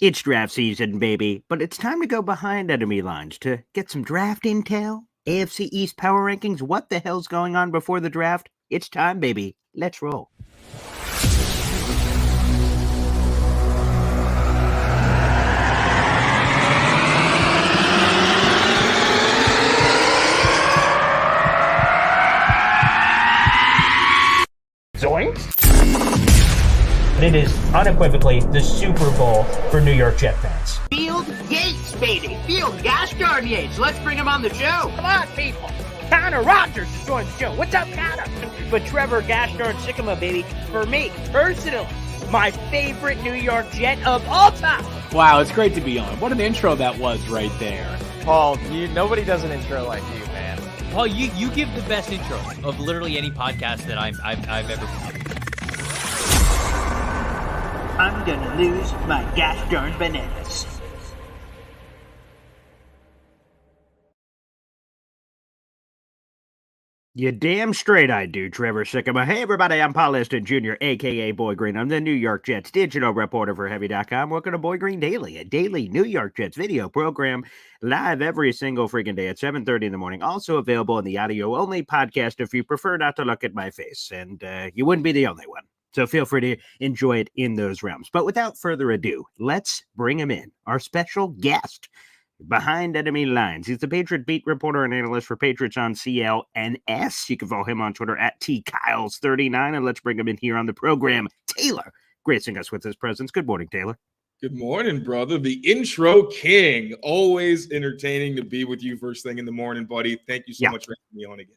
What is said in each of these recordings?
It's draft season, baby, but it's time to go behind enemy lines to get some draft intel. AFC East power rankings, what the hell's going on before the draft? It's time, baby. Let's roll. Zoinks! It is unequivocally the Super Bowl for New York Jet fans. Field Yates, baby. Field gosh darn Yates. Let's bring him on the show. Come on, people. Connor Rogers is joining the show. What's up, Connor? But Trevor gosh darn Sycamore, baby, for me, personally, my favorite New York Jet of all time. Wow, it's great to be on. What an intro that was right there. Paul, nobody does an intro like you, man. Paul, you give the best intro of literally any podcast that I've ever been. I'm gonna lose my gosh darn bananas. You damn straight I do, Trevor Sycamore. Hey, everybody, I'm Paul Liston Jr., a.k.a. Boy Green. I'm the New York Jets digital reporter for Heavy.com. Welcome to Boy Green Daily, a daily New York Jets video program live every single freaking day at 7:30 in the morning. Also available in the audio-only podcast if you prefer not to look at my face. And you wouldn't be the only one. So feel free to enjoy it in those realms. But without further ado, let's bring him in, our special guest behind enemy lines. He's the Patriot beat reporter and analyst for Patriots on CLNS. You can follow him on Twitter at TKyles39. And let's bring him in here on the program. Taylor, gracing us with his presence. Good morning, Taylor. Good morning, brother. The intro king. Always entertaining to be with you first thing in the morning, buddy. Thank you so much for having me on again.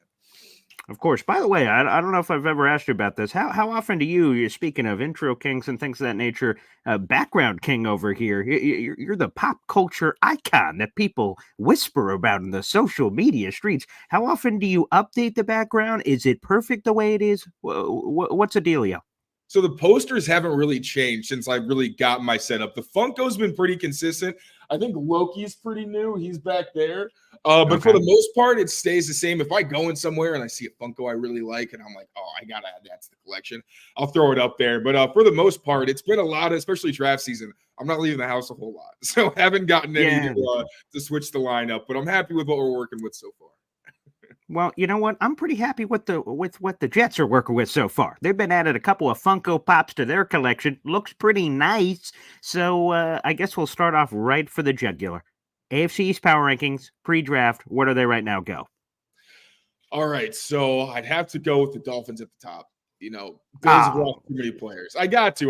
Of course. By the way, I don't know if I've ever asked you about this. How often do you, speaking of intro kings and things of that nature, background king over here, you're the pop culture icon that people whisper about in the social media streets. How often do you update the background? Is it perfect the way it is? What's the dealio? So the posters haven't really changed since I really got my setup. The Funko's been pretty consistent. I think Loki's pretty new. He's back there. But for the most part, it stays the same. If I go in somewhere and I see a Funko I really like and I'm like, oh, I got to add that to the collection, I'll throw it up there. But for the most part, it's been a lot, especially draft season. I'm not leaving the house a whole lot. So I haven't gotten any to switch the lineup. But I'm happy with what we're working with so far. Well, you know what? I'm pretty happy with what the Jets are working with so far. They've been added a couple of Funko Pops to their collection. Looks pretty nice. So I guess we'll start off right for the jugular. AFC East power rankings, pre-draft. What are they right now? Go. All right. So I'd have to go with the Dolphins at the top. You know, Bills have lost too many players. I got to,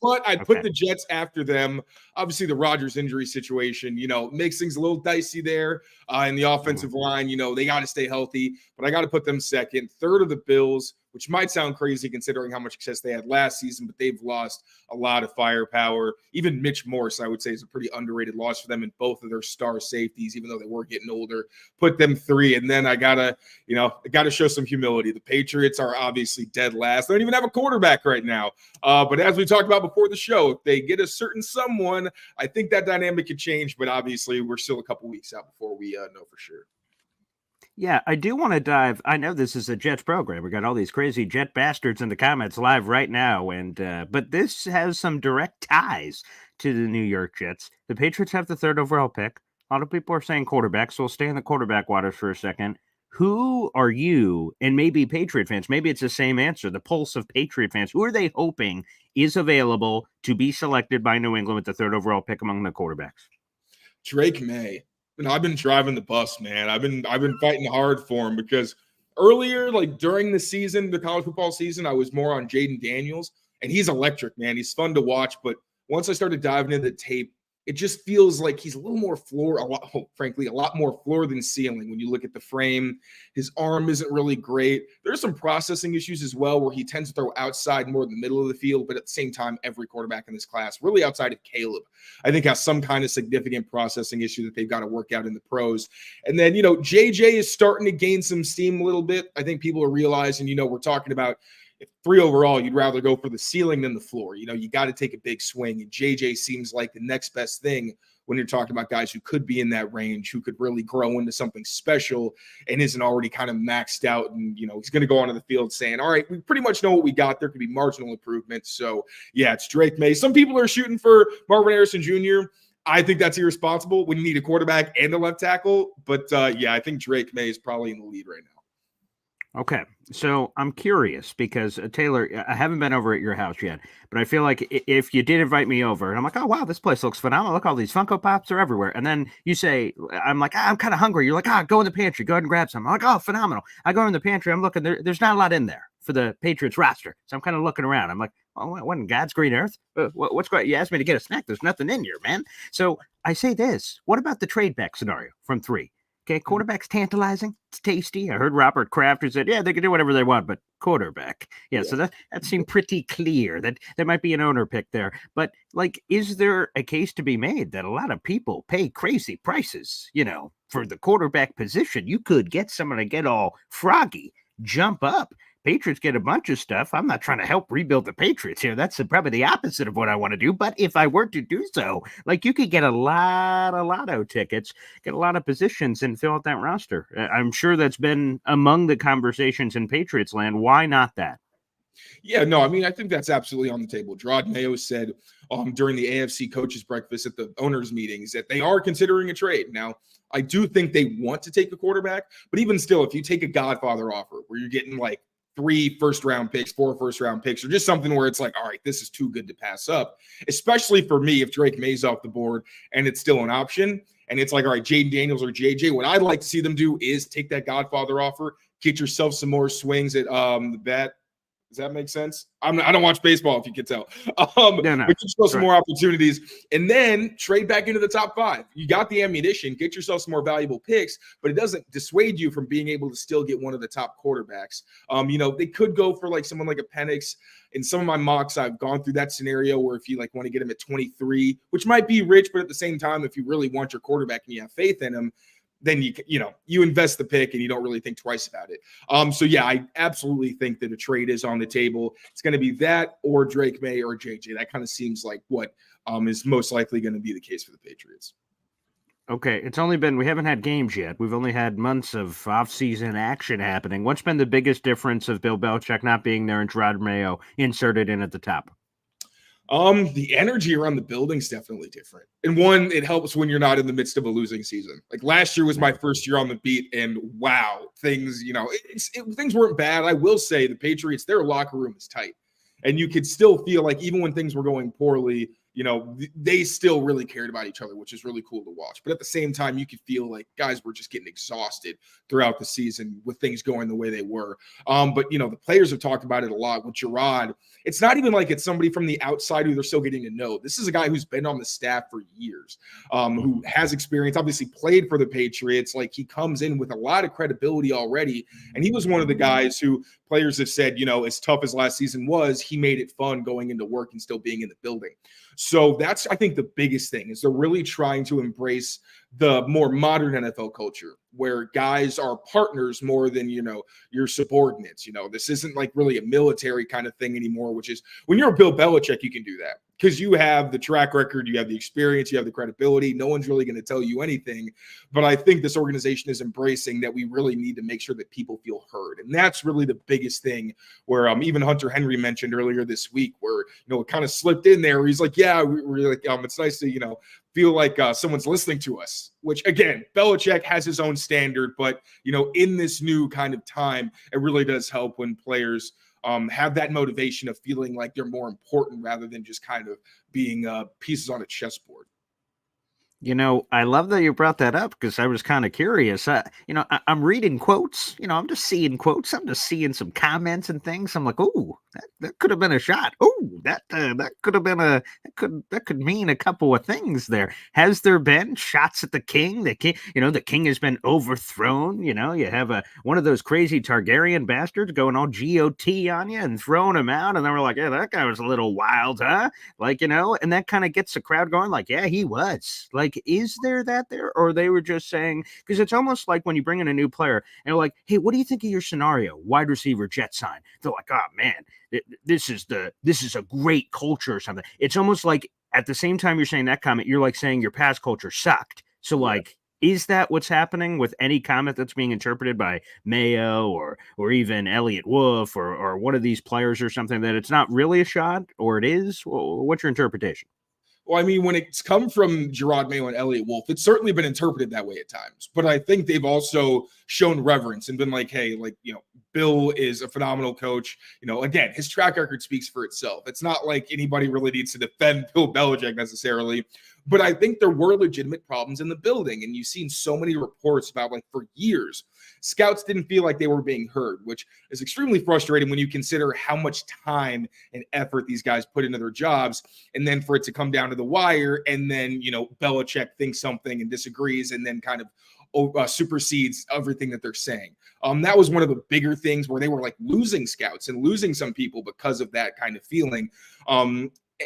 but I'd put the Jets after them. Obviously, the Rodgers injury situation, makes things a little dicey there in the offensive line. They got to stay healthy, but I got to put them second. Third of the Bills, which might sound crazy considering how much success they had last season, but they've lost a lot of firepower. Even Mitch Morse, I would say, is a pretty underrated loss for them in both of their star safeties, even though they were getting older. Put them 3, and then I gotta show some humility. The Patriots are obviously dead last. They don't even have a quarterback right now. But as we talked about before the show, if they get a certain someone, I think that dynamic could change. But obviously, we're still a couple weeks out before we know for sure. Yeah, I do want to dive. I know this is a Jets program. We got all these crazy Jet bastards in the comments live right now, and but this has some direct ties to the New York Jets. The Patriots have the 3rd overall pick. A lot of people are saying quarterback, so we'll stay in the quarterback waters for a second. Who are you, and maybe Patriot fans, maybe it's the same answer, the pulse of Patriot fans, who are they hoping is available to be selected by New England with the 3rd overall pick among the quarterbacks? Drake May. I've been driving the bus, man. I've been fighting hard for him because earlier, like during the season, the college football season, I was more on Jaden Daniels, and he's electric, man. He's fun to watch, but once I started diving into the tape, it just feels like he's a little more floor, a lot more floor than ceiling. When you look at the frame, his arm isn't really great. There's some processing issues as well, where he tends to throw outside more than the middle of the field. But at the same time, every quarterback in this class, really outside of Caleb, I think has some kind of significant processing issue that they've got to work out in the pros. And then, JJ is starting to gain some steam a little bit. I think people are realizing, we're talking about 3 overall, you'd rather go for the ceiling than the floor. You got to take a big swing. And JJ seems like the next best thing when you're talking about guys who could be in that range, who could really grow into something special and isn't already kind of maxed out. And, he's going to go onto the field saying, all right, we pretty much know what we got. There could be marginal improvements. So, yeah, it's Drake May. Some people are shooting for Marvin Harrison Jr. I think that's irresponsible when you need a quarterback and a left tackle. But, I think Drake May is probably in the lead right now. Okay, so I'm curious because Taylor, I haven't been over at your house yet, but I feel like if you did invite me over, and I'm like, oh wow, this place looks phenomenal. Look, all these Funko Pops are everywhere. And then you say, I'm like, I'm kind of hungry. You're like, go in the pantry, go ahead and grab some. I'm like, oh, phenomenal. I go in the pantry, I'm looking. There's not a lot in there for the Patriots roster, so I'm kind of looking around. I'm like, oh, what in God's green earth? What's going? You asked me to get a snack. There's nothing in here, man. So I say this: what about the trade back scenario from 3? Okay, quarterback's tantalizing. It's tasty. I heard Robert Kraft who said, yeah, they can do whatever they want, but quarterback. Yeah, so that seemed pretty clear that there might be an owner pick there. But, is there a case to be made that a lot of people pay crazy prices, for the quarterback position? You could get someone to get all froggy, jump up. Patriots get a bunch of stuff. I'm not trying to help rebuild the Patriots here. That's probably the opposite of what I want to do. But if I were to do so, you could get a lot of lotto tickets, get a lot of positions, and fill out that roster. I'm sure that's been among the conversations in Patriots land. Why not that? Yeah, no, I mean, I think that's absolutely on the table. Jerod Mayo said during the AFC coaches breakfast at the owners meetings that they are considering a trade. Now, I do think they want to take a quarterback, but even still, if you take a Godfather offer where you're getting 3 first-round picks, 4 first-round picks, or just something where it's all right, this is too good to pass up, especially for me if Drake May's off the board and it's still an option, and it's all right, Jaden Daniels or JJ, what I'd like to see them do is take that Godfather offer, get yourself some more swings at the bat. Does that make sense? I don't watch baseball, if you can tell. But just some more opportunities, and then trade back into the top 5. You got the ammunition, get yourself some more valuable picks, but it doesn't dissuade you from being able to still get one of the top quarterbacks. They could go for someone like a Penix. In some of my mocks, I've gone through that scenario where if you want to get him at 23, which might be rich, but at the same time, if you really want your quarterback and you have faith in him, then you invest the pick and you don't really think twice about it. So yeah, I absolutely think that a trade is on the table. It's going to be that or Drake May or JJ. That kind of seems like what is most likely going to be the case for the Patriots. Okay, we haven't had games yet. We've only had months of off-season action happening. What's been the biggest difference of Bill Belichick not being there and Jerod Mayo inserted in at the top? The energy around the building's definitely different. And one, it helps when you're not in the midst of a losing season. Last year was my first year on the beat, and wow, things, things weren't bad. I will say the Patriots, their locker room is tight. And you could still feel even when things were going poorly, they still really cared about each other, which is really cool to watch. But at the same time, you could feel guys were just getting exhausted throughout the season with things going the way they were. But the players have talked about it a lot with Jerod. It's not even it's somebody from the outside who they're still getting to know. This is a guy who's been on the staff for years, who has experience, obviously played for the Patriots. He comes in with a lot of credibility already. And he was one of the guys who players have said, as tough as last season was, he made it fun going into work and still being in the building. So that's, I think, the biggest thing is they're really trying to embrace the more modern NFL culture where guys are partners more than, your subordinates. This isn't really a military kind of thing anymore, which is when you're a Bill Belichick, you can do that because you have the track record, you have the experience, you have the credibility. No one's really going to tell you anything. But I think this organization is embracing that we really need to make sure that people feel heard. And that's really the biggest thing where even Hunter Henry mentioned earlier this week where, it kind of slipped in there. He's yeah, we're it's nice to, feel like someone's listening to us, which again, Belichick has his own standard, but in this new kind of time, it really does help when players have that motivation of feeling like they're more important rather than just kind of being pieces on a chessboard. I love that you brought that up because I was kind of curious. I'm reading quotes. I'm just seeing quotes. I'm just seeing some comments and things. I'm like, ooh, that could have been a shot. Ooh, that could have been that could mean a couple of things there. Has there been shots at the king? The king, the king has been overthrown. You have one of those crazy Targaryen bastards going all GOT on you and throwing him out, and then we're like, yeah, that guy was a little wild, huh? And that kind of gets the crowd going. Yeah, he was. Is there that there, or they were just saying, because it's almost like when you bring in a new player and they're like, hey, what do you think of your scenario? Wide receiver jet sign. They're like, oh man, this is a great culture or something. It's almost like at the same time you're saying that comment, you're like saying your past culture sucked. So like, is that what's happening with any comment that's being interpreted by Mayo or even Elliott Wolf or one of these players or something, that it's not really a shot, or it is? What's your interpretation? Well, I mean, when it's come from Jerod Mayo and Elliott Wolf, it's certainly been interpreted that way at times. But I think they've also shown reverence and been like, hey, like, Bill is a phenomenal coach. Again, his track record speaks for itself. It's not like anybody really needs to defend Bill Belichick necessarily. But I think there were legitimate problems in the building. And you've seen so many reports about, like, for years, scouts didn't feel like they were being heard, which is extremely frustrating when you consider how much time and effort these guys put into their jobs. And then for it to come down to the wire, and then, Belichick thinks something and disagrees, and then kind of supersedes everything that they're saying. That was one of the bigger things where they were like losing scouts and losing some people because of that kind of feeling.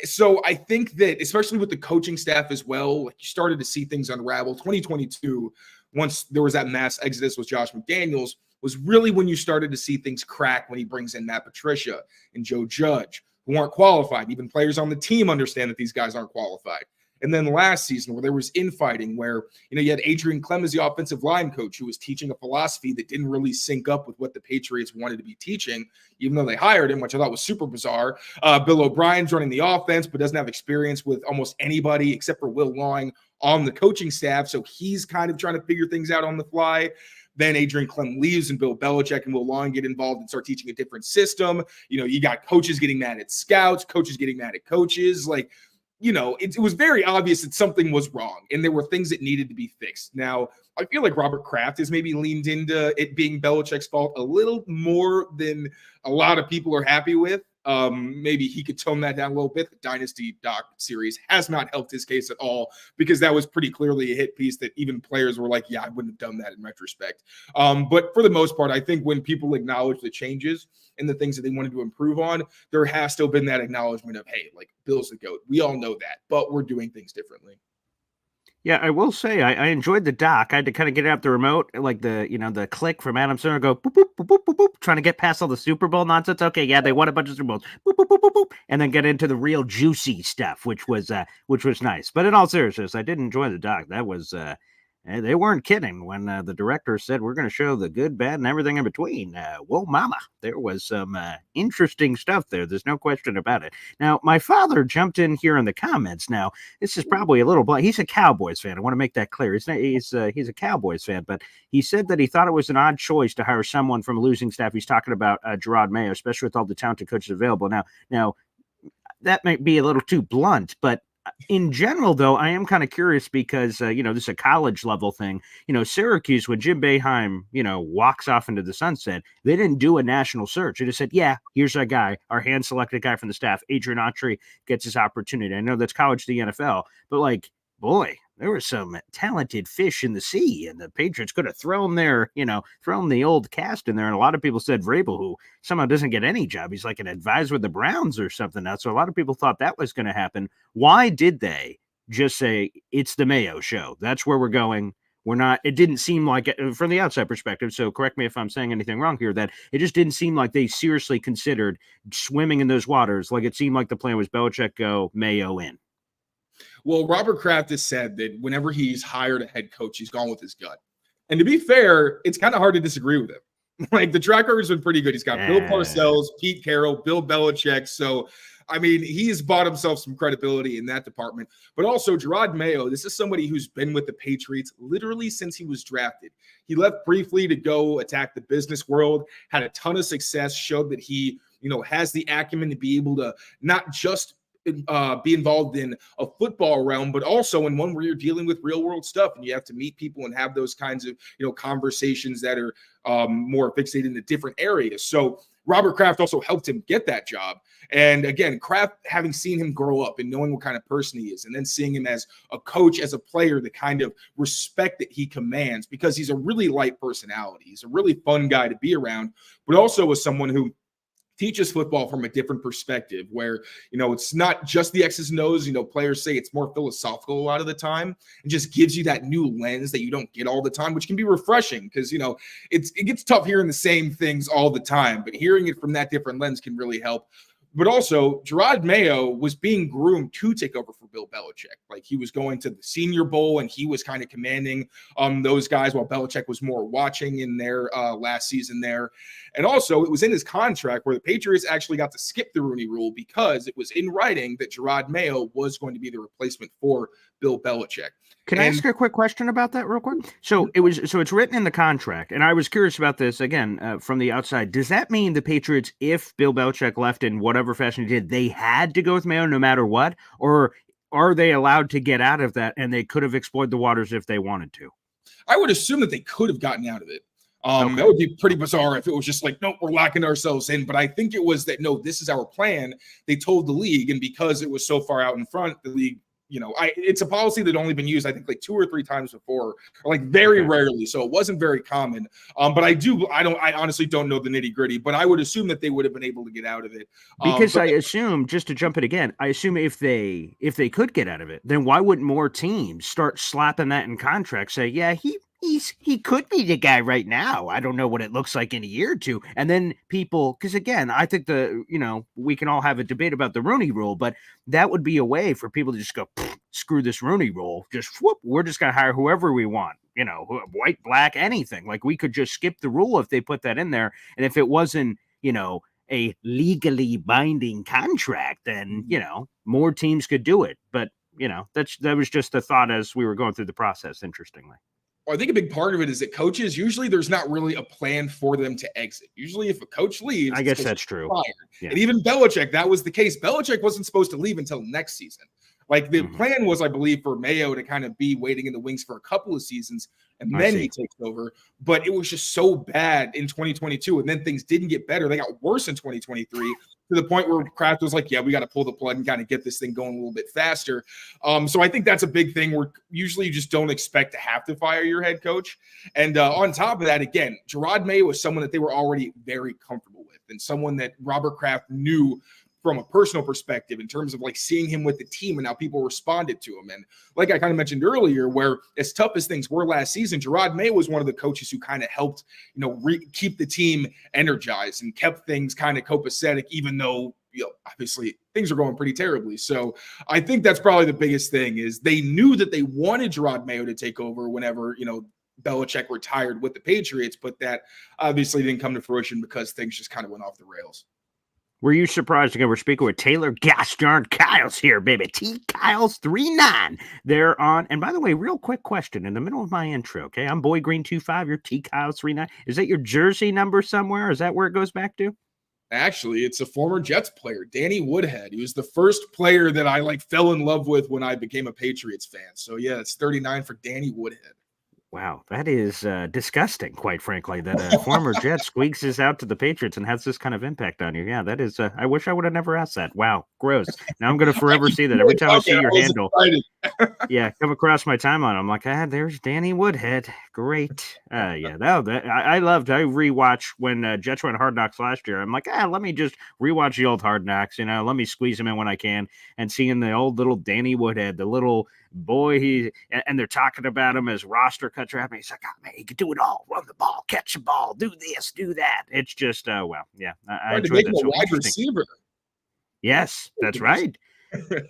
So I think that, especially with the coaching staff as well, like, you started to see things unravel. 2022, once there was that mass exodus with Josh McDaniels, was really when you started to see things crack when he brings in Matt Patricia and Joe Judge, who aren't qualified. Even players on the team understand that these guys aren't qualified. And then last season, where there was infighting, where, you had Adrian Clem as the offensive line coach, who was teaching a philosophy that didn't really sync up with what the Patriots wanted to be teaching, even though they hired him, which I thought was super bizarre. Bill O'Brien's running the offense, but doesn't have experience with almost anybody except for Will Long on the coaching staff. So he's kind of trying to figure things out on the fly. Then Adrian Clem leaves, and Bill Belichick and Will Long get involved and start teaching a different system. You got coaches getting mad at scouts, coaches getting mad at coaches. Like, it was very obvious that something was wrong, and there were things that needed to be fixed. Now, I feel like Robert Kraft has maybe leaned into it being Belichick's fault a little more than a lot of people are happy with. Maybe he could tone that down a little bit. The Dynasty doc series has not helped his case at all, because that was pretty clearly a hit piece that even players were like, yeah, I wouldn't have done that in retrospect. But for the most part, I think when people acknowledge the changes and the things that they wanted to improve on, there has still been that acknowledgement of, hey, like, Bill's the GOAT. We all know that, but we're doing things differently. Yeah, I will say I enjoyed the doc. I had to kind of get out the remote, like the click from Adam Sandler, go boop, boop, boop, boop, boop, boop, trying to get past all the Super Bowl nonsense. Okay, yeah, they won a bunch of Super Bowls, boop, boop, boop, boop, boop, and then get into the real juicy stuff, which was nice. But in all seriousness, I did enjoy the doc. That was they weren't kidding when the director said we're going to show the good, bad, and everything in between. Whoa, mama, there was some interesting stuff there. There's no question about it. Now, my father jumped in here in the comments. Now, this is probably a little blunt. He's a Cowboys fan. I want to make that clear. He's a Cowboys fan, but he said that he thought it was an odd choice to hire someone from a losing staff. He's talking about Jerod Mayo, especially with all the talented coaches available. Now, that might be a little too blunt, but in general, though, I am kind of curious because, this is a college level thing. Syracuse, when Jim Boeheim, walks off into the sunset, they didn't do a national search. They just said, yeah, here's our guy, our hand-selected guy from the staff. Adrian Autry gets his opportunity. I know that's college to the NFL, but, like, boy, there were some talented fish in the sea, and the Patriots could have thrown the old cast in there. And a lot of people said Vrabel, who somehow doesn't get any job, he's like an advisor with the Browns or something now. So a lot of people thought that was going to happen. Why did they just say it's the Mayo show? That's where we're going. We're not. It didn't seem like it from the outside perspective. So correct me if I'm saying anything wrong here. That it just didn't seem like they seriously considered swimming in those waters. Like it seemed like the plan was Belichick go, Mayo in. Well, Robert Kraft has said that whenever he's hired a head coach, he's gone with his gut. And to be fair, it's kind of hard to disagree with him. Like, the track record's been pretty good. He's got Bill Parcells, Pete Carroll, Bill Belichick. So, I mean, he's bought himself some credibility in that department. But also, Jerod Mayo, this is somebody who's been with the Patriots literally since he was drafted. He left briefly to go attack the business world, had a ton of success, showed that he, has the acumen to be able to not just be involved in a football realm, but also in one where you're dealing with real world stuff and you have to meet people and have those kinds of, conversations that are more fixated into different areas. So Robert Kraft also helped him get that job. And again, Kraft, having seen him grow up and knowing what kind of person he is, and then seeing him as a coach, as a player, the kind of respect that he commands, because he's a really light personality. He's a really fun guy to be around, but also as someone who teaches football from a different perspective where, it's not just the X's and O's. Players say it's more philosophical a lot of the time and just gives you that new lens that you don't get all the time, which can be refreshing because, it gets tough hearing the same things all the time, but hearing it from that different lens can really help. But also, Jerod Mayo was being groomed to take over for Bill Belichick. Like, he was going to the Senior Bowl, and he was kind of commanding those guys while Belichick was more watching in their last season there. And also, it was in his contract where the Patriots actually got to skip the Rooney Rule because it was in writing that Jerod Mayo was going to be the replacement for Bill Belichick. Can I ask a quick question about that real quick? So it's written in the contract, and I was curious about this again from the outside. Does that mean the Patriots, if Bill Belichick left in whatever fashion he did, they had to go with Mayo no matter what, or are they allowed to get out of that and they could have explored the waters if they wanted to? I would assume that they could have gotten out of it. That would be pretty bizarre if it was just like, nope, we're locking ourselves in. But I think it was that, no, this is our plan. They told the league, and because it was so far out in front, the league, it's a policy that only been used, I think, like 2 or 3 times before, or like very rarely. So it wasn't very common. But I honestly don't know the nitty gritty, but I would assume that they would have been able to get out of it. Because I assume, just to jump it again, I assume if they could get out of it, then why wouldn't more teams start slapping that in contracts? Say, yeah, he could be the guy right now. I don't know what it looks like in a year or two. And then people, because again, I think we can all have a debate about the Rooney Rule, but that would be a way for people to just go, screw this Rooney Rule. Just whoop, we're just going to hire whoever we want, white, black, anything. Like, we could just skip the rule if they put that in there. And if it wasn't, a legally binding contract, then, more teams could do it. But, that was just a thought as we were going through the process, interestingly. Well, I think a big part of it is that coaches, usually there's not really a plan for them to exit. Usually if a coach leaves, I guess that's true. Yeah. And even Belichick, that was the case. Belichick wasn't supposed to leave until next season. Like, the plan was, I believe, for Mayo to kind of be waiting in the wings for a couple of seasons, and then he takes over. But it was just so bad in 2022, and then things didn't get better. They got worse in 2023 to the point where Kraft was like, yeah, we got to pull the plug and kind of get this thing going a little bit faster. So I think that's a big thing where usually you just don't expect to have to fire your head coach. And on top of that, again, Jerod Mayo was someone that they were already very comfortable with, and someone that Robert Kraft knew from a personal perspective in terms of like seeing him with the team and how people responded to him. And like I kind of mentioned earlier, where as tough as things were last season, Jerod Mayo was one of the coaches who kind of helped, keep the team energized and kept things kind of copacetic, even though, obviously things are going pretty terribly. So I think that's probably the biggest thing is they knew that they wanted Jerod Mayo to take over whenever, Belichick retired with the Patriots, but that obviously didn't come to fruition because things just kind of went off the rails. Were you surprised? Again, we're speaking with Taylor Gosh darn Kyles here, baby. T Kyles 39. They're on. And by the way, real quick question in the middle of my intro. Okay, I'm Boy Green 25. You're T Kyles 39. Is that your jersey number somewhere? Is that where it goes back to? Actually, it's a former Jets player, Danny Woodhead. He was the first player that I fell in love with when I became a Patriots fan. So yeah, it's 39 for Danny Woodhead. Wow, that is disgusting, quite frankly, that a former Jet squeaks us out to the Patriots and has this kind of impact on you. Yeah, that is, I wish I would have never asked that. Wow, gross. Now I'm going to forever see that. Every time I see your handle, come across my timeline, I'm like, there's Danny Woodhead. Great. I rewatch when Jets went Hard Knocks last year. I'm like, let me just rewatch the old Hard Knocks, let me squeeze him in when I can, and seeing the old little Danny Woodhead, the little boy, and they're talking about him as roster cuts are happening. He's like, man, he could do it all. Run the ball, catch the ball, do this, do that. It's just, I enjoy that. So wide receiver. Yes, that's right.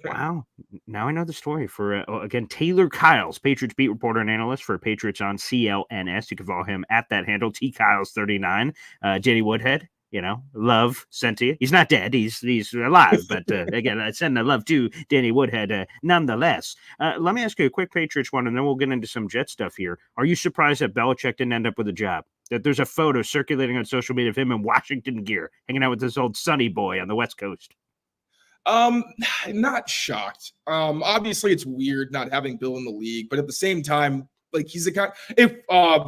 Wow. Now I know the story for, again, Taylor Kyles, Patriots beat reporter and analyst for Patriots on CLNS. You can follow him at that handle, T Kyles 39. Danny Woodhead. Love sent to you. He's not dead. He's alive. But again, I send the love to Danny Woodhead nonetheless. Let me ask you a quick Patriots one, and then we'll get into some Jet stuff here. Are you surprised that Belichick didn't end up with a job? That there's a photo circulating on social media of him in Washington gear, hanging out with this old Sonny boy on the West Coast? Not shocked. Obviously, it's weird not having Bill in the league, but at the same time, he's a guy. If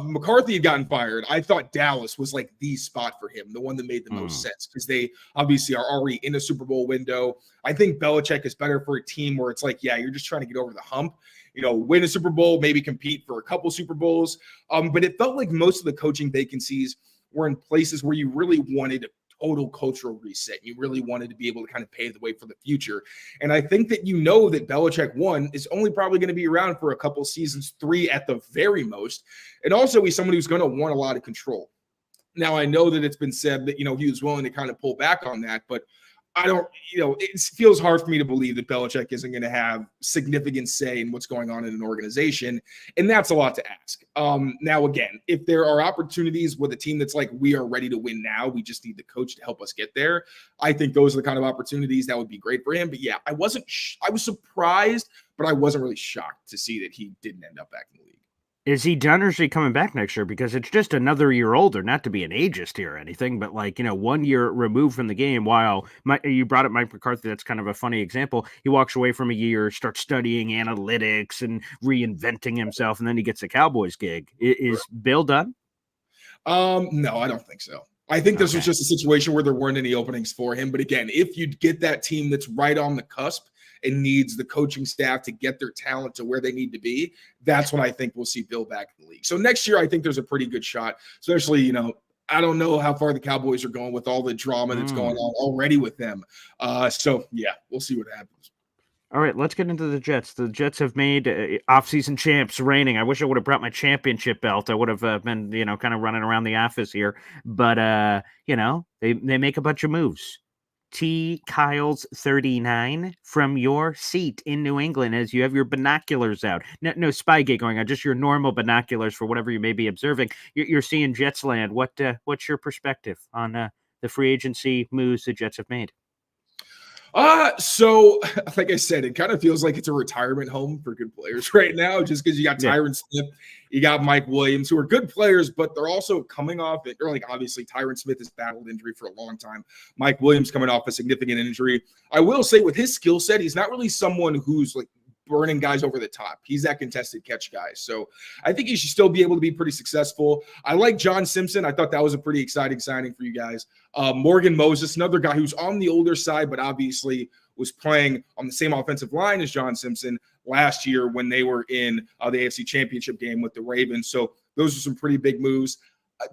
McCarthy had gotten fired, I thought Dallas was the spot for him, the one that made the most sense because they obviously are already in a Super Bowl window. I think Belichick is better for a team where it's you're just trying to get over the hump, win a Super Bowl, maybe compete for a couple Super Bowls. But it felt like most of the coaching vacancies were in places where you really wanted total cultural reset. You really wanted to be able to kind of pave the way for the future. And I think that that Belichick, one, is only probably going to be around for a couple seasons, 3 at the very most. And also he's someone who's going to want a lot of control. Now, I know that it's been said that, he was willing to kind of pull back on that, but I don't, it feels hard for me to believe that Belichick isn't going to have significant say in what's going on in an organization. And that's a lot to ask. Now, again, if there are opportunities with a team that's like, we are ready to win now, we just need the coach to help us get there. I think those are the kind of opportunities that would be great for him. But yeah, I was surprised, but I wasn't really shocked to see that he didn't end up back in the league. Is he done or is he coming back next year? Because it's just another year older, not to be an ageist here or anything, but 1 year removed from the game. While you brought up Mike McCarthy, that's kind of a funny example. He walks away from a year, starts studying analytics and reinventing himself, and then he gets a Cowboys gig. Is Bill done? No, I don't think so. I think this was just a situation where there weren't any openings for him. But again, if you get that team that's right on the cusp and needs the coaching staff to get their talent to where they need to be, that's when I think we'll see Bill back in the league. So next year, I think there's a pretty good shot, especially, I don't know how far the Cowboys are going with all the drama that's going on already with them. So, yeah, we'll see what happens. All right, let's get into the Jets. The Jets have made offseason champs reigning. I wish I would have brought my championship belt. I would have been, kind of running around the office here. But, they make a bunch of moves. T. Kyle's 39 from your seat in New England as you have your binoculars out. No Spygate going on, just your normal binoculars for whatever you may be observing. You're seeing Jets land. What's your perspective on the free agency moves the Jets have made? So like I said, it kind of feels like it's a retirement home for good players right now, just because you got Tyron Smith, you got Mike Williams, who are good players, but they're also coming off it. Or obviously Tyron Smith has battled injury for a long time. Mike Williams coming off a significant injury. I will say with his skill set, he's not really someone who's burning guys over the top. He's that contested catch guy. So I think he should still be able to be pretty successful. I like John Simpson. I thought that was a pretty exciting signing for you guys. Morgan Moses, another guy who's on the older side, but obviously was playing on the same offensive line as John Simpson last year when they were in the AFC Championship game with the Ravens. So those are some pretty big moves.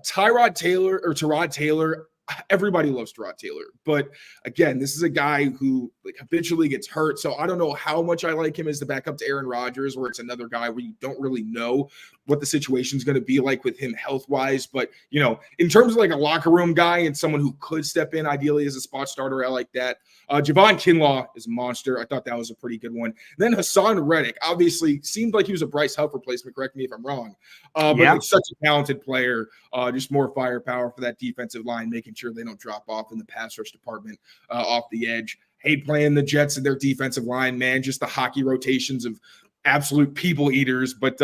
Tyrod Taylor, everybody loves Jerod Taylor, but again, this is a guy who habitually gets hurt. So I don't know how much I like him as the backup to Aaron Rodgers, where it's another guy where you don't really know what the situation is going to be like with him health wise. But in terms of a locker room guy and someone who could step in ideally as a spot starter, I like that. Javon Kinlaw is a monster. I thought that was a pretty good one. Then Hassan Reddick obviously seemed like he was a Bryce Huff replacement. Correct me if I'm wrong. But he's such a talented player, just more firepower for that defensive line, making sure they don't drop off in the pass rush department off the edge. Hate playing the Jets and their defensive line, man. Just the hockey rotations of absolute people eaters. But,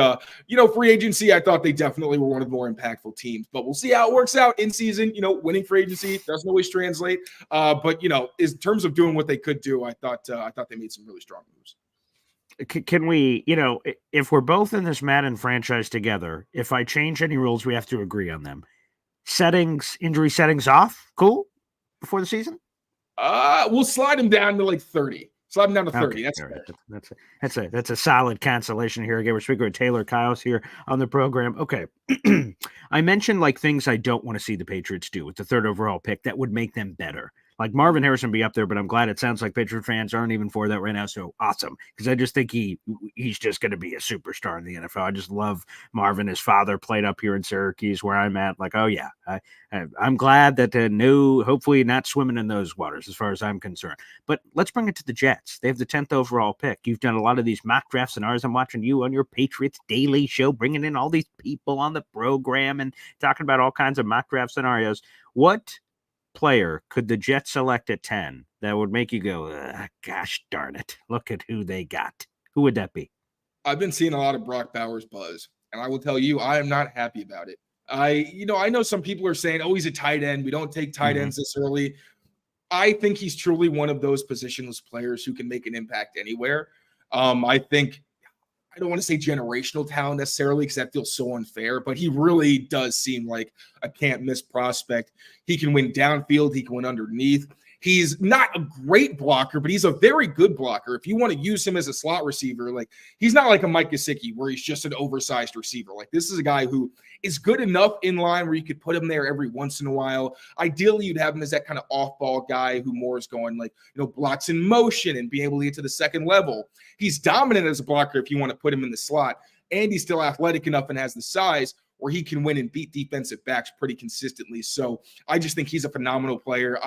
free agency, I thought they definitely were one of the more impactful teams. But we'll see how it works out in season. Winning free agency doesn't always translate. But, in terms of doing what they could do, I thought they made some really strong moves. Can we, if we're both in this Madden franchise together, if I change any rules, we have to agree on them. Injury settings off, cool, before the season? We'll slide him down to 30. Slide him down to 30. Okay. That's a solid cancellation here. Again, we're speaking with Taylor Kyles here on the program. Okay. I mentioned things I don't want to see the Patriots do with the third overall pick that would make them better. Marvin Harrison be up there, but I'm glad it sounds like Patriot fans aren't even for that right now. So awesome. Because I just think he's just going to be a superstar in the NFL. I just love Marvin. His father played up here in Syracuse where I'm at. Oh yeah, I'm glad that hopefully not swimming in those waters as far as I'm concerned. But let's bring it to the Jets. They have the 10th overall pick. You've done a lot of these mock draft scenarios. I'm watching you on your Patriots Daily Show, bringing in all these people on the program and talking about all kinds of mock draft scenarios. What player could the Jets select at 10 that would make you go, gosh darn it, look at who they got? Who would that be? I've been seeing a lot of Brock Bowers buzz, and I will tell you, I am not happy about it. I know some people are saying, oh, he's a tight end. We don't take tight ends this early. I think he's truly one of those positionless players who can make an impact anywhere. I don't want to say generational talent necessarily because that feels so unfair, but he really does seem like a can't miss prospect. He can win downfield. He can win underneath. He's not a great blocker, but he's a very good blocker. If you want to use him as a slot receiver, he's not like a Mike Gesicki where he's just an oversized receiver. This is a guy who is good enough in line where you could put him there every once in a while. Ideally, you'd have him as that kind of off-ball guy who more is going blocks in motion and being able to get to the second level. He's dominant as a blocker if you want to put him in the slot, and he's still athletic enough and has the size where he can win and beat defensive backs pretty consistently. So I just think he's a phenomenal player.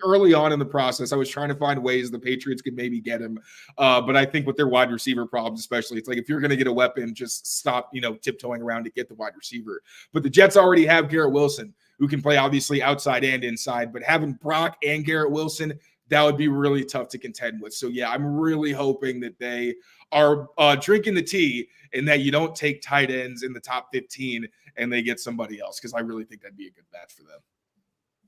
early on in the process, I was trying to find ways the Patriots could maybe get him. But I think with their wide receiver problems, especially, it's like if you're going to get a weapon, just stop, tiptoeing around to get the wide receiver. But the Jets already have Garrett Wilson, who can play obviously outside and inside. But having Brock and Garrett Wilson, that would be really tough to contend with. So, yeah, I'm really hoping that they are drinking the tea and that you don't take tight ends in the top 15 and they get somebody else, because I really think that'd be a good match for them.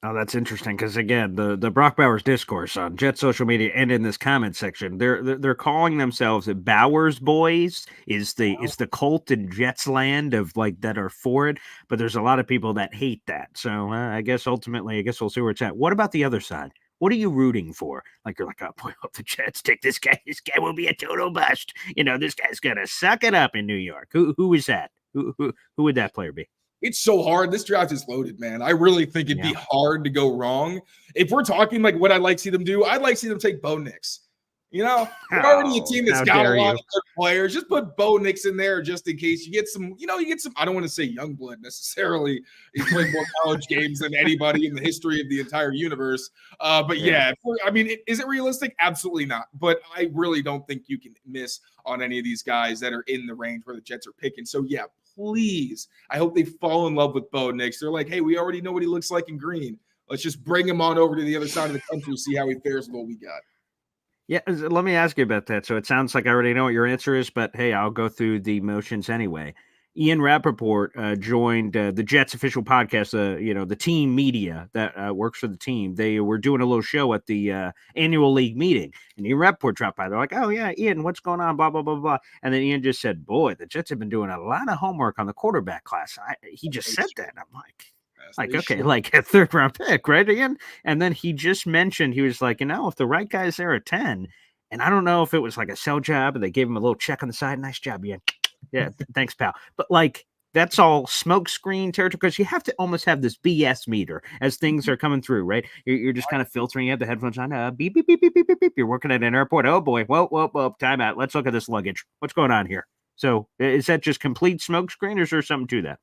Oh, that's interesting because again, the Brock Bowers discourse on Jet social media and in this comment section, they're calling themselves Bowers boys. Is the cult in Jets land of like that are for it, but there's a lot of people that hate that. So I guess ultimately, we'll see where it's at. What about the other side? What are you rooting for? Like you're like, oh boy, hope the Jets take this guy. This guy will be a total bust. This guy's gonna suck it up in New York. Who is that? Who would that player be? It's so hard. This draft is loaded, man. I really think it'd be hard to go wrong. If we're talking like what I'd like to see them do, I'd like to see them take Bo Nix. We're already a team that's got a lot of good players. Just put Bo Nix in there just in case you get some, I don't want to say young blood necessarily. He's played more college games than anybody in the history of the entire universe. But is it realistic? Absolutely not. But I really don't think you can miss on any of these guys that are in the range where the Jets are picking. So yeah, please. I hope they fall in love with Bo Nix. They're like, hey, we already know what he looks like in green. Let's just bring him on over to the other side of the country, see how he fares with what we got. Yeah, let me ask you about that. So it sounds like I already know what your answer is, but hey, I'll go through the motions anyway. Ian Rappaport joined the Jets official podcast, the team media that works for the team. They were doing a little show at the annual league meeting, and Ian Rappaport dropped by. They're like, oh, yeah, Ian, what's going on, blah, blah, blah, blah. And then Ian just said, boy, the Jets have been doing a lot of homework on the quarterback class. He just said that. I'm like, okay, like a third round pick, right, Ian? And then he just mentioned, he was like, if the right guy's there at 10, and I don't know if it was like a sell job and they gave him a little check on the side. Nice job, Ian. Yeah, thanks, pal. But like, that's all smoke screen territory because you have to almost have this BS meter as things are coming through, right? You're just kind of filtering. You have the headphones on. Beep, beep, beep, beep, beep, beep, beep. You're working at an airport. Oh, boy. Whoa. Time out. Let's look at this luggage. What's going on here? So is that just complete smoke screen or is there something to that?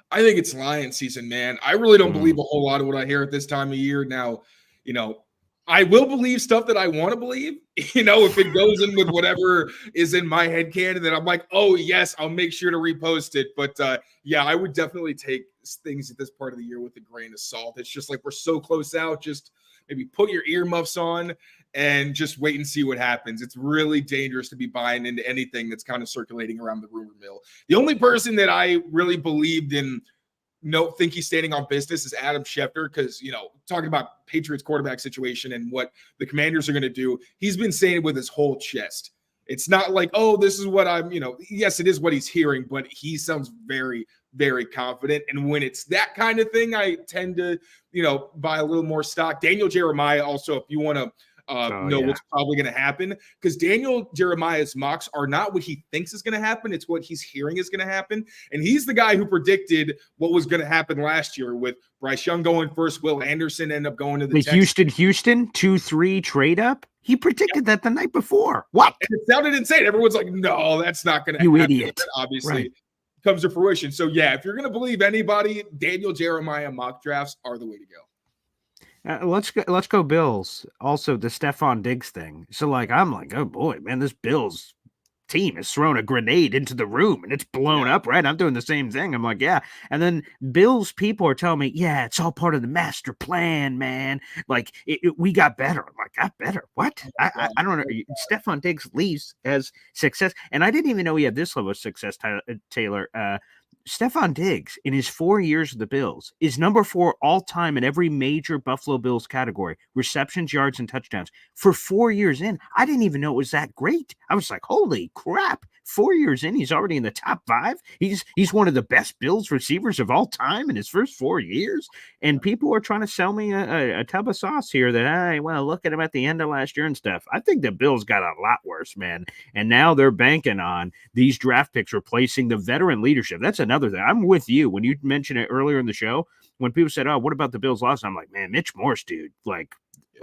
I think it's Lion season, man. I really don't believe a whole lot of what I hear at this time of year. Now, I will believe stuff that I want to believe, if it goes in with whatever is in my head canon, then I'm like, oh, yes, I'll make sure to repost it. But I would definitely take things at this part of the year with a grain of salt. It's just like we're so close out. Just maybe put your earmuffs on and just wait and see what happens. It's really dangerous to be buying into anything that's kind of circulating around the rumor mill. The only person that I really believed in think he's standing on business is Adam Schefter, because talking about Patriots quarterback situation and what the Commanders are going to do, he's been saying it with his whole chest. It's not like, oh, this is what I'm, yes, it is what he's hearing, but he sounds very, very confident. And when it's that kind of thing, I tend to, buy a little more stock. Daniel Jeremiah also, if you want to what's probably going to happen, because Daniel Jeremiah's mocks are not what he thinks is going to happen. It's what he's hearing is going to happen. And he's the guy who predicted what was going to happen last year with Bryce Young going first, Will Anderson end up going to the Houston 2-3 trade up. He predicted that the night before. What? And it sounded insane. Everyone's like, no, that's not going to happen. You idiot. Obviously comes to fruition. So yeah, if you're going to believe anybody, Daniel Jeremiah mock drafts are the way to go. Let's go Bills. Also, the Stephon Diggs thing. So, I'm like, oh boy, man, this Bills team has thrown a grenade into the room and it's blown up, right? I'm doing the same thing. I'm like, yeah. And then Bills people are telling me, yeah, it's all part of the master plan, man. Like, we got better. I'm like, got better? What? I don't know. Stephon Diggs leaves as success. And I didn't even know he had this level of success, Taylor. Stephon Diggs, in his 4 years of the Bills, is number 4 all-time in every major Buffalo Bills category, receptions, yards, and touchdowns. For 4 years in, I didn't even know it was that great. I was like, holy crap. 4 years in, he's already in the top 5. He's one of the best Bills receivers of all time in his first 4 years. And people are trying to sell me a tub of sauce here that, hey, well, look at him at the end of last year and stuff. I think the Bills got a lot worse, man. And now they're banking on these draft picks replacing the veteran leadership. That's another thing. I'm with you. When you mentioned it earlier in the show, when people said, oh, what about the Bills loss? I'm like, man, Mitch Morse, dude, like,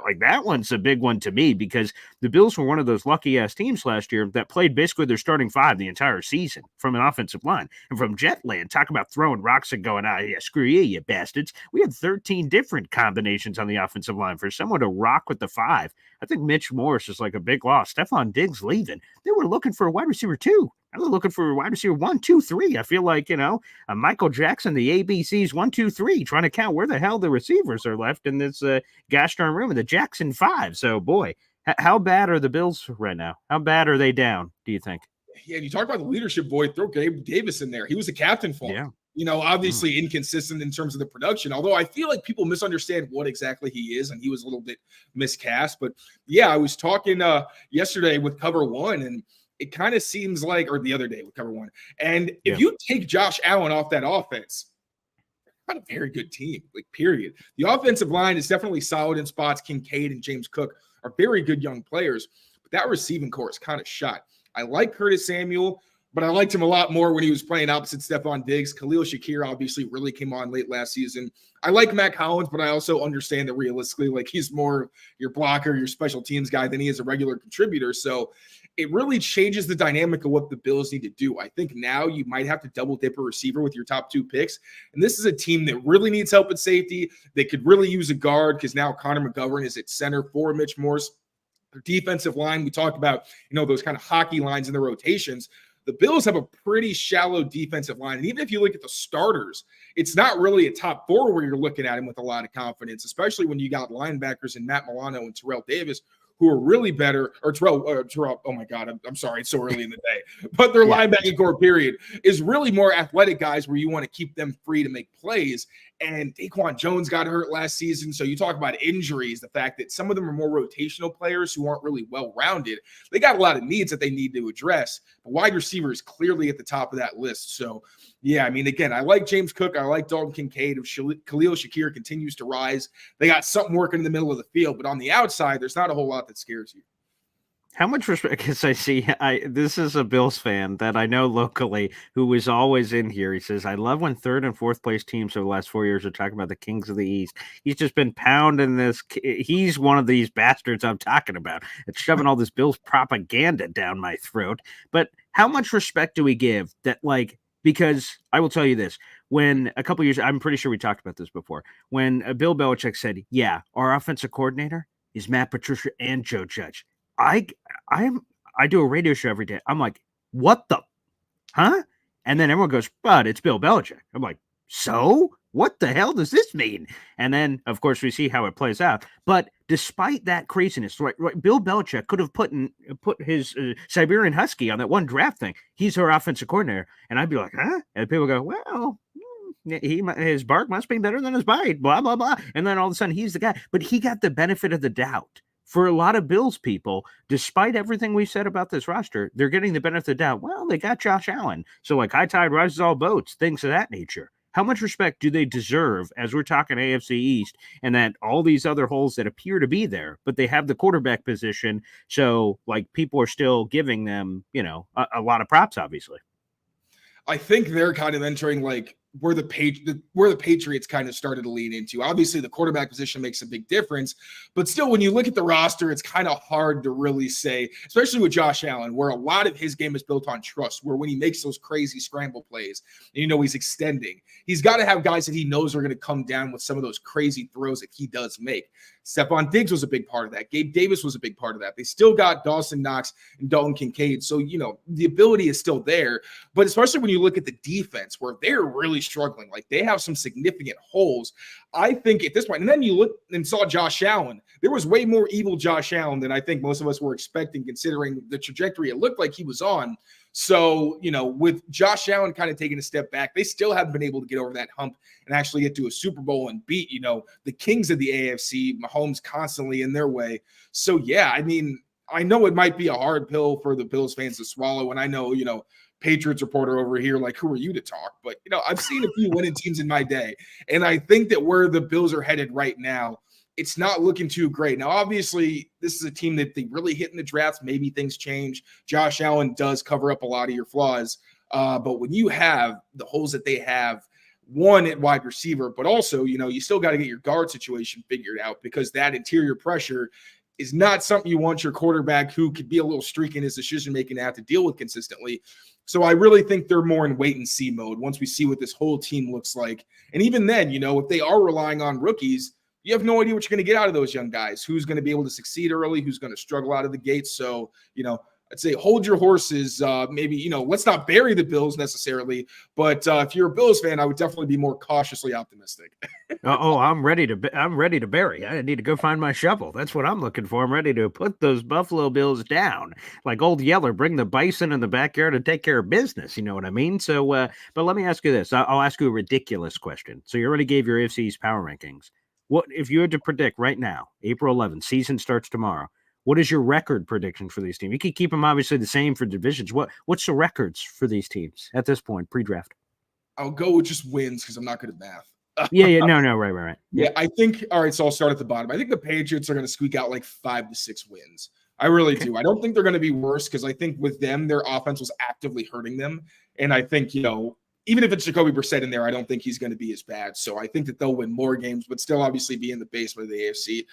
Like that one's a big one to me because the Bills were one of those lucky ass teams last year that played basically their starting five the entire season from an offensive line. And from Jetland, talk about throwing rocks and going, yeah, screw you, you bastards. We had 13 different combinations on the offensive line. For someone to rock with the five, I think Mitch Morse is like a big loss. Stephon Diggs leaving. They were looking for a wide receiver too. I was looking for a wide receiver 1, 2, 3. I feel like, a Michael Jackson, the ABCs 1, 2, 3, trying to count where the hell the receivers are left in this gosh darn room in the Jackson 5. So, boy, how bad are the Bills right now? How bad are they down, do you think? Yeah, you talk about the leadership boy, throw Gabe Davis in there. He was a captain for him. Yeah. Obviously inconsistent in terms of the production, although I feel like people misunderstand what exactly he is, and he was a little bit miscast. But, yeah, I was talking yesterday with Cover One, and it kind of seems like, or the other day with Cover One. And if you take Josh Allen off that offense, not a very good team, like period. The offensive line is definitely solid in spots. Kincaid and James Cook are very good young players, but that receiving core is kind of shot. I like Curtis Samuel, but I liked him a lot more when he was playing opposite Stephon Diggs. Khalil Shakir obviously really came on late last season. I like Matt Collins, but I also understand that realistically, like he's more your blocker, your special teams guy than he is a regular contributor. So it really changes the dynamic of what the Bills need to do. I think now you might have to double dip a receiver with your top 2 picks. And this is a team that really needs help at safety. They could really use a guard because now Connor McGovern is at center for Mitch Morse. Their defensive line, we talked about, those kind of hockey lines in the rotations. The Bills have a pretty shallow defensive line. And even if you look at the starters, it's not really a top 4 where you're looking at him with a lot of confidence, especially when you got linebackers in Matt Milano and Terrell Davis, who are really better, or Terrell, oh my God, I'm sorry, it's so early in the day. But their linebacking core, period, is really more athletic guys where you want to keep them free to make plays. And Daquan Jones got hurt last season. So you talk about injuries, the fact that some of them are more rotational players who aren't really well-rounded. They got a lot of needs that they need to address. But wide receiver is clearly at the top of that list. So, yeah, I mean, again, I like James Cook. I like Dalton Kincaid. If Khalil Shakir continues to rise, they got something working in the middle of the field. But on the outside, there's not a whole lot that scares you. How much respect? Because I see, this is a Bills fan that I know locally who is always in here. He says, I love when 3rd and 4th place teams over the last 4 years are talking about the Kings of the East. He's just been pounding this. He's one of these bastards I'm talking about. It's shoving all this Bills propaganda down my throat. But how much respect do we give that, because I will tell you this, when a couple years, I'm pretty sure we talked about this before, when Bill Belichick said, yeah, our offensive coordinator is Matt Patricia and Joe Judge. I do a radio show every day. I'm like, what the, huh? And then everyone goes, but it's Bill Belichick. I'm like, so what the hell does this mean? And then, of course, we see how it plays out. But despite that craziness, right, Bill Belichick could have put his Siberian Husky on that one draft thing. He's our offensive coordinator. And I'd be like, huh? And people go, well, his bark must be better than his bite, blah, blah, blah. And then all of a sudden, he's the guy. But he got the benefit of the doubt. For a lot of Bills people, despite everything we said about this roster, they're getting the benefit of the doubt. Well, they got Josh Allen. So high tide rises all boats, things of that nature. How much respect do they deserve as we're talking AFC East and that all these other holes that appear to be there, but they have the quarterback position. So people are still giving them, a lot of props, obviously. I think they're kind of entering where the Patriots kind of started to lean into. Obviously, the quarterback position makes a big difference, but still, when you look at the roster, it's kind of hard to really say, especially with Josh Allen, where a lot of his game is built on trust, where when he makes those crazy scramble plays, and he's extending, he's got to have guys that he knows are going to come down with some of those crazy throws that he does make. Stephon Diggs was a big part of that. Gabe Davis was a big part of that. They still got Dawson Knox and Dalton Kincaid. So, the ability is still there. But especially when you look at the defense, where they're really struggling, they have some significant holes. I think at this point, and then you look and saw Josh Allen, there was way more evil Josh Allen than I think most of us were expecting, considering the trajectory it looked like he was on. So, with Josh Allen kind of taking a step back, they still haven't been able to get over that hump and actually get to a Super Bowl and beat, the kings of the AFC, Mahomes constantly in their way. So, yeah, I mean, I know it might be a hard pill for the Bills fans to swallow. And I know, Patriots reporter over here, who are you to talk? But, I've seen a few winning teams in my day. And I think that where the Bills are headed right now, it's not looking too great. Now, obviously, this is a team that they really hit in the draft. Maybe things change. Josh Allen does cover up a lot of your flaws. But when you have the holes that they have, one at wide receiver, but also, you still got to get your guard situation figured out, because that interior pressure is not something you want your quarterback, who could be a little streaky in his decision-making, to have to deal with consistently. So I really think they're more in wait and see mode once we see what this whole team looks like. And even then, if they are relying on rookies, you have no idea what you're going to get out of those young guys. Who's going to be able to succeed early? Who's going to struggle out of the gate? So, I'd say hold your horses. Maybe, let's not bury the Bills necessarily, but if you're a Bills fan, I would definitely be more cautiously optimistic. I'm ready to bury. I need to go find my shovel. That's what I'm looking for. I'm ready to put those Buffalo Bills down. Like old Yeller, bring the bison in the backyard and take care of business. You know what I mean? So, but let me ask you this. I'll ask you a ridiculous question. So you already gave your AFC East power rankings. What if you had to predict right now, April 11th, season starts tomorrow? What is your record prediction for these teams? You could keep them obviously the same for divisions. What's the records for these teams at this point, pre-draft? I'll go with just wins, because I'm not good at math. Yeah, no, right. Yeah, I think, all right, so I'll start at the bottom. I think the Patriots are going to squeak out like 5 to 6 wins. I really do. I don't think they're going to be worse, because I think with them, their offense was actively hurting them. And I think, even if it's Jacoby Brissett in there, I don't think he's going to be as bad. So I think that they'll win more games, but still obviously be in the basement of the AFC.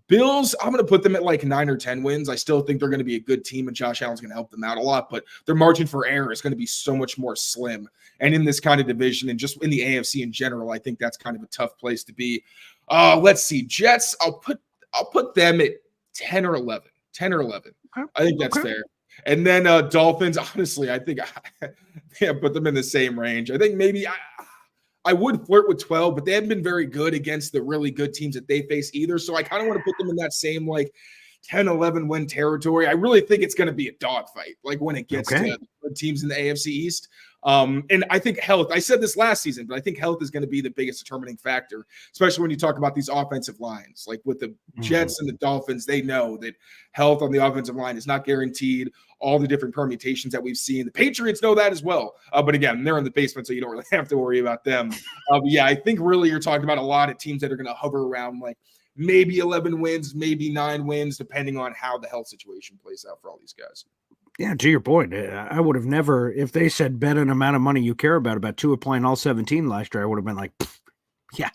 Bills, I'm going to put them at like 9 or 10 wins. I still think they're going to be a good team, and Josh Allen's going to help them out a lot, but their margin for error is going to be so much more slim. And in this kind of division, and just in the AFC in general, I think that's kind of a tough place to be. Let's see. Jets, I'll put them at 10 or 11. 10 or 11. Okay. I think that's fair. And then Dolphins, honestly, I think I put them in the same range. I think maybe I would flirt with 12, but they haven't been very good against the really good teams that they face either. So I kind of want to put them in that same like 10, 11 win territory. I really think it's going to be a dogfight, like when it gets to the teams in the AFC East. And I think health, I said this last season, but I think health is going to be the biggest determining factor, especially when you talk about these offensive lines. Like with the Jets and the Dolphins, they know that health on the offensive line is not guaranteed. All the different permutations that we've seen. The Patriots know that as well. But again, they're in the basement, so you don't really have to worry about them. But yeah, I think really you're talking about a lot of teams that are going to hover around like maybe 11 wins, maybe 9 wins, depending on how the health situation plays out for all these guys. Yeah, to your point, I would have never, if they said bet an amount of money you care about Tua playing all 17 last year, I would have been like, yeah.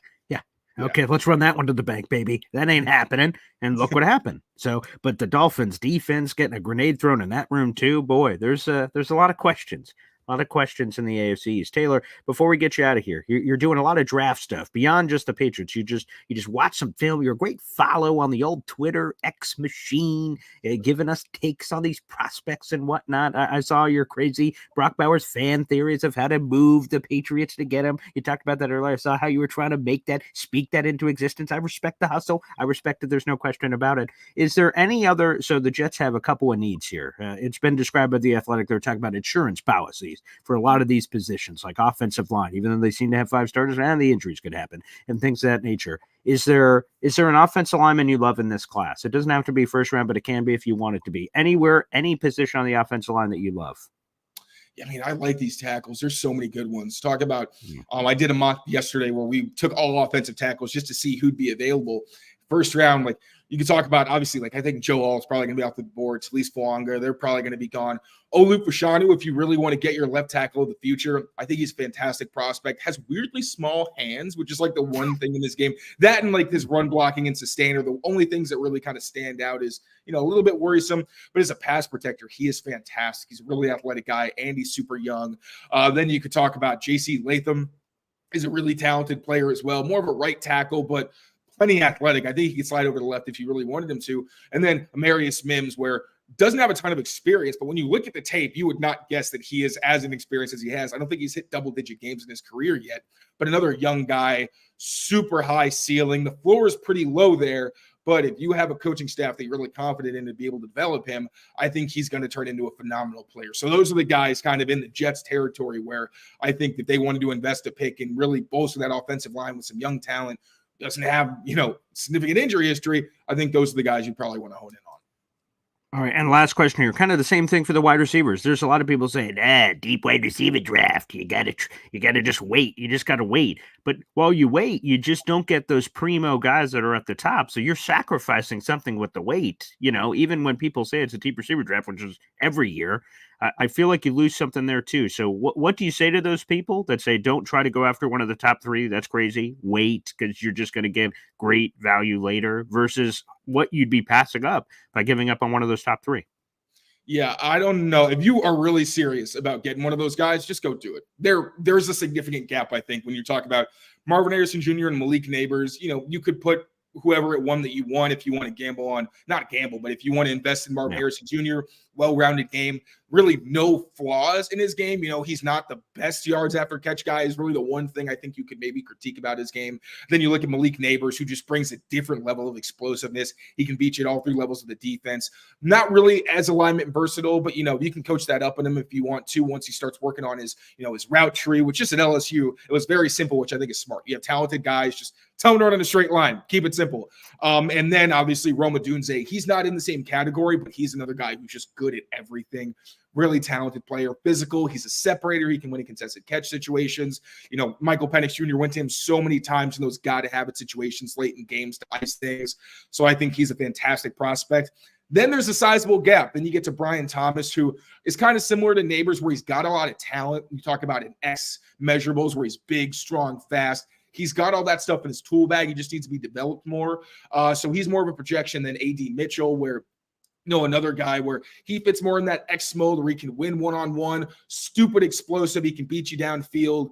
Okay, let's run that one to the bank, baby. That ain't happening. And look what happened. So, but the Dolphins defense getting a grenade thrown in that room too. Boy, there's a lot of questions. A lot of questions in the AFC East. Taylor, before we get you out of here, you're doing a lot of draft stuff beyond just the Patriots. You just watch some film. You're a great follow on the old Twitter X machine, giving us takes on these prospects and whatnot. I saw your crazy Brock Bowers fan theories of how to move the Patriots to get him. You talked about that earlier. I saw how you were trying to speak that into existence. I respect the hustle. I respect it. There's no question about it. Is there any other? So the Jets have a couple of needs here. It's been described by The Athletic. They're talking about insurance policies for a lot of these positions, like offensive line, even though they seem to have 5 starters, and the injuries could happen and things of that nature. Is there an offensive lineman you love in this class? It doesn't have to be first round, but it can be if you want it to be. Anywhere, any position on the offensive line that you love. I mean, I like these tackles. There's so many good ones. Talk about, I did a mock yesterday where we took all offensive tackles just to see who'd be available. First round, like you could talk about, obviously, like I think Joe Hall is probably going to be off the board. Talise Fuanga, they're probably going to be gone. Olu Fashanu, if you really want to get your left tackle of the future, I think he's a fantastic prospect. Has weirdly small hands, which is like the one thing in this game. That and like his run blocking and sustain are the only things that really kind of stand out. Is, a little bit worrisome, but as a pass protector, he is fantastic. He's a really athletic guy, and he's super young. Then you could talk about J.C. Latham. Is a really talented player as well. More of a right tackle, but plenty athletic. I think he could slide over to the left if you really wanted him to. And then Amarius Mims, where doesn't have a ton of experience, but when you look at the tape, you would not guess that he is as inexperienced as he has. I don't think he's hit double-digit games in his career yet, but another young guy, super high ceiling. The floor is pretty low there, but if you have a coaching staff that you're really confident in to be able to develop him, I think he's going to turn into a phenomenal player. So those are the guys kind of in the Jets territory where I think that they wanted to invest a pick and really bolster that offensive line with some young talent. Doesn't have, significant injury history. I think those are the guys you probably want to hone in on. All right, and last question here. Kind of the same thing for the wide receivers. There's a lot of people saying, deep wide receiver draft. You gotta just wait. You just gotta wait. But while you wait, you just don't get those primo guys that are at the top. So you're sacrificing something with the wait. Even when people say it's a deep receiver draft, which is every year, I feel like you lose something there too. So what do you say to those people that say don't try to go after one of the top 3? That's crazy. Wait, because you're just going to get great value later versus what you'd be passing up by giving up on one of those top 3. Yeah, I don't know. If you are really serious about getting one of those guys, just go do it. There's a significant gap, I think, when you talk about Marvin Harrison Jr. and Malik Neighbors. You could put whoever at one that you want if you want to gamble on, not gamble, but if you want to invest in Marvin Harrison Jr., well-rounded game, really no flaws in his game. He's not the best yards after catch guy is really the one thing I think you could maybe critique about his game. Then you look at Malik Neighbors, who just brings a different level of explosiveness. He can beat you at all 3 levels of the defense. Not really as alignment versatile, but you can coach that up in him if you want to once he starts working on his route tree, which just at LSU, it was very simple, which I think is smart. You have talented guys, just tell them to run in a straight line. Keep it simple. And then obviously Roma Dunze, he's not in the same category, but he's another guy who's just good at everything. Really talented player, physical. He's a separator. He can win in contested catch situations. Michael Penix Jr. went to him so many times in those got-to-have-it situations late in games to ice things. So I think he's a fantastic prospect. Then there's a sizable gap. Then you get to Brian Thomas, who is kind of similar to Neighbors, where he's got a lot of talent. You talk about an X measurables, where he's big, strong, fast. He's got all that stuff in his tool bag. He just needs to be developed more. So he's more of a projection than A.D. Mitchell, where another guy where he fits more in that X mode where he can win one-on-one, stupid explosive. He can beat you downfield.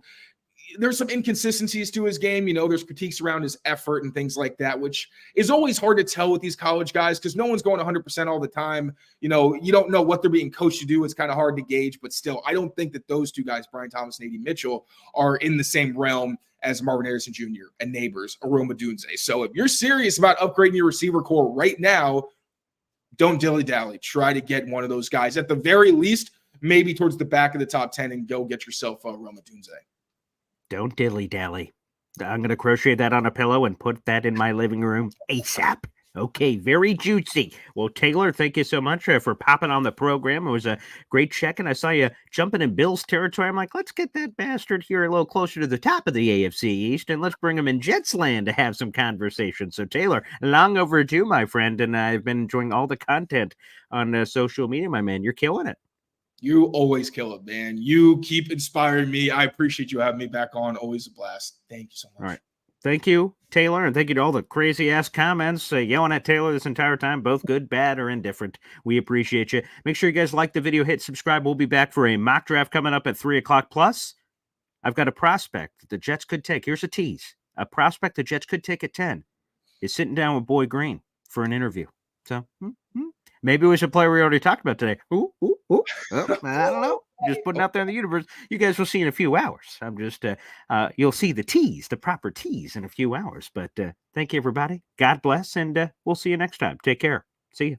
There's some inconsistencies to his game. There's critiques around his effort and things like that, which is always hard to tell with these college guys because no one's going 100% all the time. You don't know what they're being coached to do. It's kind of hard to gauge, but still, I don't think that those 2 guys, Brian Thomas and A.D. Mitchell, are in the same realm as Marvin Harrison Jr. and Neighbors, Roma Dunze. So if you're serious about upgrading your receiver core right now, don't dilly-dally. Try to get one of those guys. At the very least, maybe towards the back of the top 10 and go get yourself a Roma Dunze. Don't dilly-dally. I'm going to crochet that on a pillow and put that in my living room ASAP. Okay, very juicy. Well, Taylor, thank you so much for popping on the program. It was a great check, and I saw you jumping in Bill's territory. I'm like, let's get that bastard here a little closer to the top of the AFC East, and let's bring him in Jets land to have some conversation. So, Taylor, long overdue, my friend, and I've been enjoying all the content on social media, my man. You're killing it. You always kill it, man. You keep inspiring me. I appreciate you having me back on. Always a blast. Thank you so much. All right. Thank you, Taylor, and thank you to all the crazy-ass comments yelling at Taylor this entire time, both good, bad, or indifferent. We appreciate you. Make sure you guys like the video, hit subscribe. We'll be back for a mock draft coming up at 3 o'clock. Plus, I've got a prospect that the Jets could take. Here's a tease. A prospect the Jets could take at 10 is sitting down with Boy Green for an interview. So, maybe we should play we already talked about today. Well, I don't know. Just putting out there in the universe. You guys will see in a few hours. I'm just, you'll see the tease, the proper tease in a few hours. But thank you, everybody. God bless, and we'll see you next time. Take care. See you.